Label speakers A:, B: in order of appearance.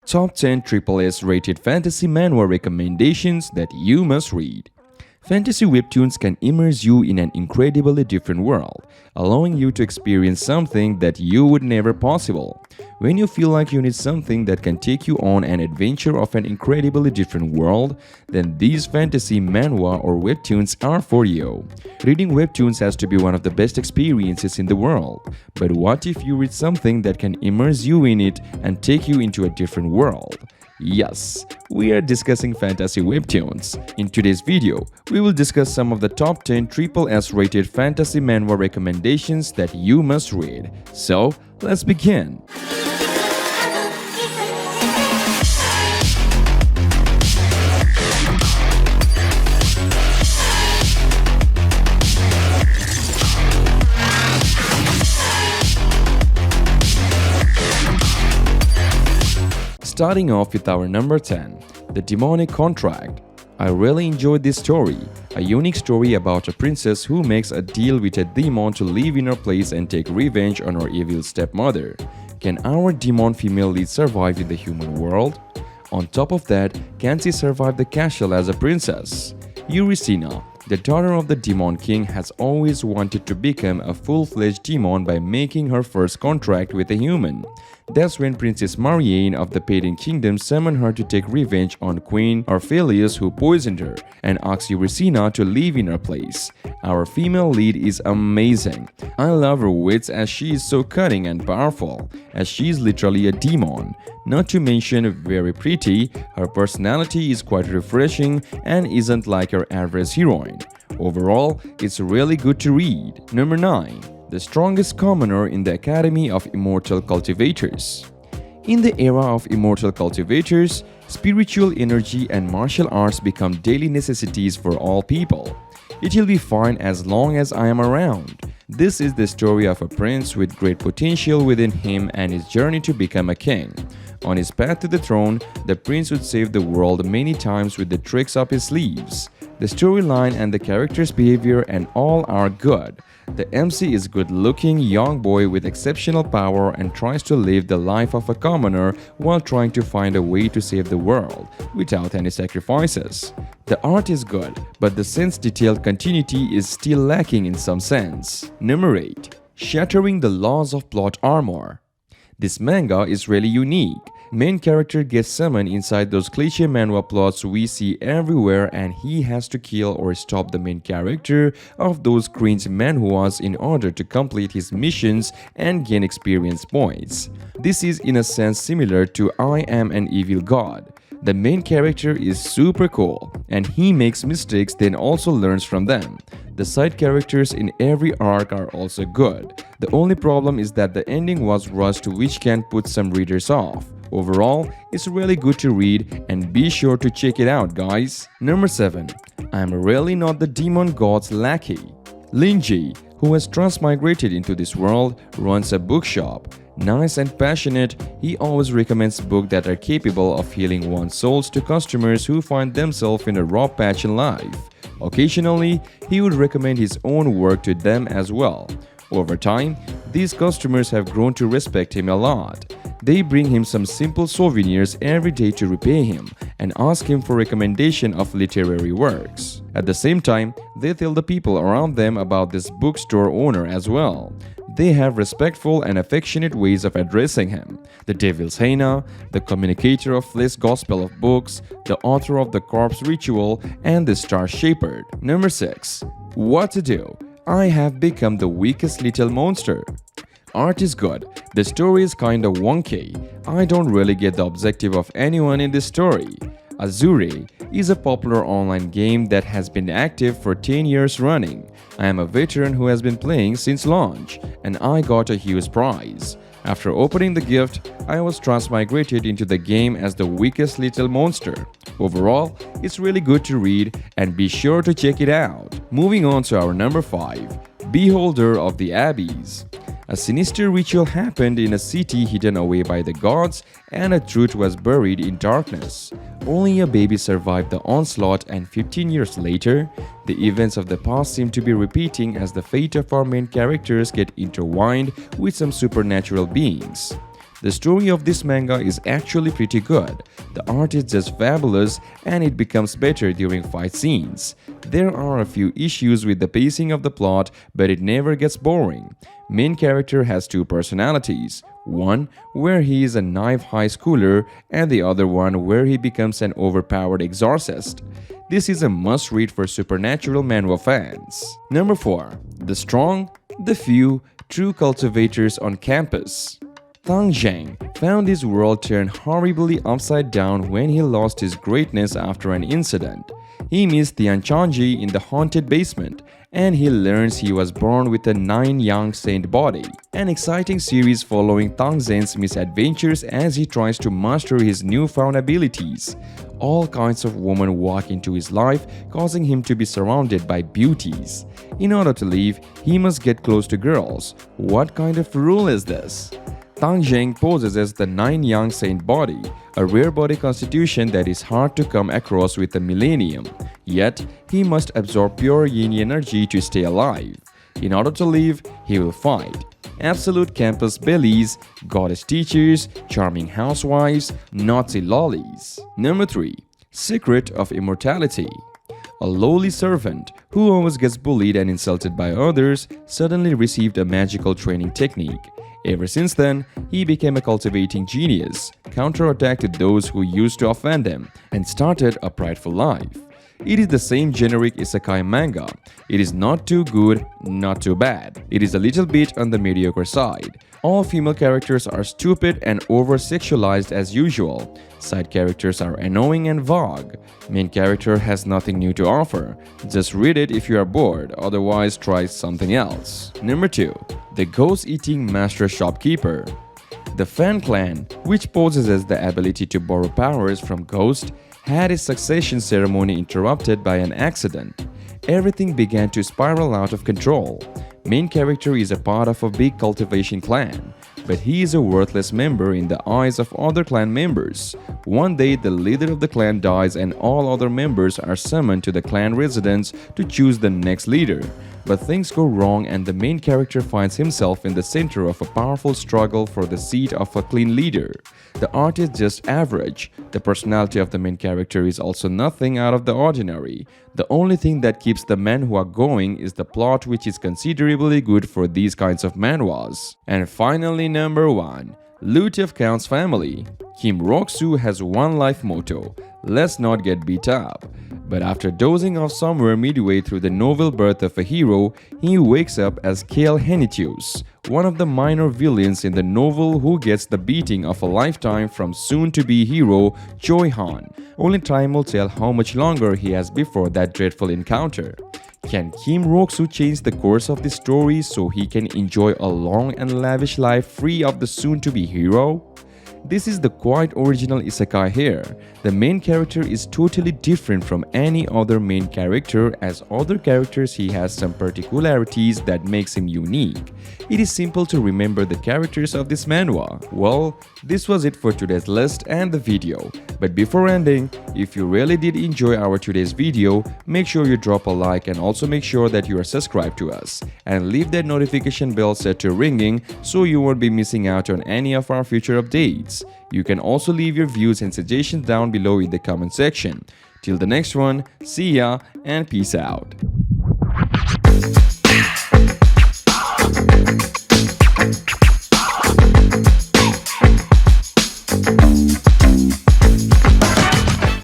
A: Top 10 Triple S rated fantasy manhwa recommendations that you must read. Fantasy webtoons can immerse you in an incredibly different world, allowing you to experience something that you would never possible. When you feel like you need something that can take you on an adventure of an incredibly different world, then these fantasy manhwa or webtoons are for you. Reading webtoons has to be one of the best experiences in the world. But what if you read something that can immerse you in it and take you into a different world? Yes, we are discussing fantasy webtoons. In today's video, we will discuss some of the top 10 Triple S rated fantasy manhwa recommendations that you must read. So, let's begin. Starting off with our number 10, The Demonic Contract. I really enjoyed this story, a unique story about a princess who makes a deal with a demon to live in her place and take revenge on her evil stepmother. Can our demon female lead survive in the human world? On top of that, can she survive the castle as a princess? Eurycina, the daughter of the Demon King, has always wanted to become a full-fledged demon by making her first contract with a human. That's when Princess Marianne of the Pagan Kingdom summoned her to take revenge on Queen Orpheus, who poisoned her, and asked Eurycina to live in her place. Our female lead is amazing. I love her wits as she is so cunning and powerful, as she is literally a demon. Not to mention very pretty, her personality is quite refreshing and isn't like her average heroine. Overall, it's really good to read. Number 9. The Strongest Commoner in the Academy of Immortal Cultivators. In the era of Immortal Cultivators, spiritual energy and martial arts become daily necessities for all people. It'll be fine as long as I am around. This is the story of a prince with great potential within him and his journey to become a king. On his path to the throne, the prince would save the world many times with the tricks up his sleeves. The storyline and the character's behavior and all are good. The MC is good-looking young boy with exceptional power and tries to live the life of a commoner while trying to find a way to save the world without any sacrifices. The art is good, but the sense-detailed continuity is still lacking in some sense. Number 8. Shattering the Laws of Plot Armor. This manga is really unique. Main character gets summoned inside those cliché manhwa plots we see everywhere, and he has to kill or stop the main character of those cringe manhwas in order to complete his missions and gain experience points. This is in a sense similar to I Am an Evil God. The main character is super cool, and he makes mistakes then also learns from them. The side characters in every arc are also good. The only problem is that the ending was rushed, which can put some readers off. Overall, it's really good to read and be sure to check it out, guys. Number 7. I'm really not the demon god's lackey. Linji, who has transmigrated into this world, runs a bookshop. Nice and passionate, he always recommends books that are capable of healing one's souls to customers who find themselves in a rough patch in life. Occasionally, he would recommend his own work to them as well. Over time, these customers have grown to respect him a lot. They bring him some simple souvenirs every day to repay him and ask him for recommendation of literary works. At the same time, they tell the people around them about this bookstore owner as well. They have respectful and affectionate ways of addressing him. The Devil's Hyena, the communicator of this Gospel of Books, the author of the Corpse Ritual, and the Star Shepherd. Number 6. What to do? I have become the weakest little monster. Art is good. The story is kinda wonky. I don't really get the objective of anyone in this story. Azure is a popular online game that has been active for 10 years running. I am a veteran who has been playing since launch, and I got a huge prize. After opening the gift, I was transmigrated into the game as the weakest little monster. Overall, it's really good to read and be sure to check it out. Moving on to our number 5, Beholder of the Abbeys. A sinister ritual happened in a city hidden away by the gods, and a truth was buried in darkness. Only a baby survived the onslaught, and 15 years later, the events of the past seem to be repeating as the fate of our main characters get intertwined with some supernatural beings. The story of this manga is actually pretty good. The art is just fabulous and it becomes better during fight scenes. There are a few issues with the pacing of the plot, but it never gets boring. Main character has two personalities. One where he is a naive high schooler and the other one where he becomes an overpowered exorcist. This is a must-read for supernatural manhwa fans. Number 4. The Strong, the Few, True Cultivators on Campus. Tang Zhang found his world turned horribly upside down when he lost his greatness after an incident. He meets Tianchanji in the haunted basement, and he learns he was born with a 9-yang saint body. An exciting series following Tang Zhang's misadventures as he tries to master his newfound abilities. All kinds of women walk into his life, causing him to be surrounded by beauties. In order to live, he must get close to girls. What kind of rule is this? Tang Zhang possesses the 9-yang saint body, a rare body constitution that is hard to come across with a millennium. Yet, he must absorb pure yin energy to stay alive. In order to live, he will fight absolute campus bellies, goddess teachers, charming housewives, Nazi lollies. Number 3. Secret of Immortality. A lowly servant who always gets bullied and insulted by others suddenly received a magical training technique. Ever since then, he became a cultivating genius, counterattacked those who used to offend him, and started a prideful life. It is the same generic isekai manga. It is not too good, not too bad. It is a little bit on the mediocre side. All female characters are stupid and over-sexualized as usual. Side characters are annoying and vague. Main character has nothing new to offer. Just read it if you are bored, otherwise try something else. Number 2. The Ghost-Eating Master Shopkeeper. The Fan Clan, which possesses the ability to borrow powers from ghosts, had its succession ceremony interrupted by an accident. Everything began to spiral out of control. Main character is a part of a big cultivation clan, but he is a worthless member in the eyes of other clan members. One day, the leader of the clan dies and all other members are summoned to the clan residence to choose the next leader. But things go wrong and the main character finds himself in the center of a powerful struggle for the seat of a clan leader. The art is just average. The personality of the main character is also nothing out of the ordinary. The only thing that keeps the manhwa going is the plot, which is considerably good for these kinds of manhwas. And finally, number 1. LOUT of Count's Family. Kim Rok-soo has one life motto: let's not get beat up. But after dozing off somewhere midway through the novel Birth of a Hero, he wakes up as Kale Henitius, one of the minor villains in the novel who gets the beating of a lifetime from soon-to-be hero Choi Han. Only time will tell how much longer he has before that dreadful encounter. Can Kim Rok-soo change the course of the story so he can enjoy a long and lavish life free of the soon-to-be hero? This is the quite original isekai here. The main character is totally different from any other main character, as other characters he has some particularities that makes him unique. It is simple to remember the characters of this manhwa. Well, this was it for today's list and the video. But before ending, if you really did enjoy our today's video, make sure you drop a like and also make sure that you are subscribed to us. And leave that notification bell set to ringing so you won't be missing out on any of our future updates. You can also leave your views and suggestions down below in the comment section. Till the next one, see ya and peace out.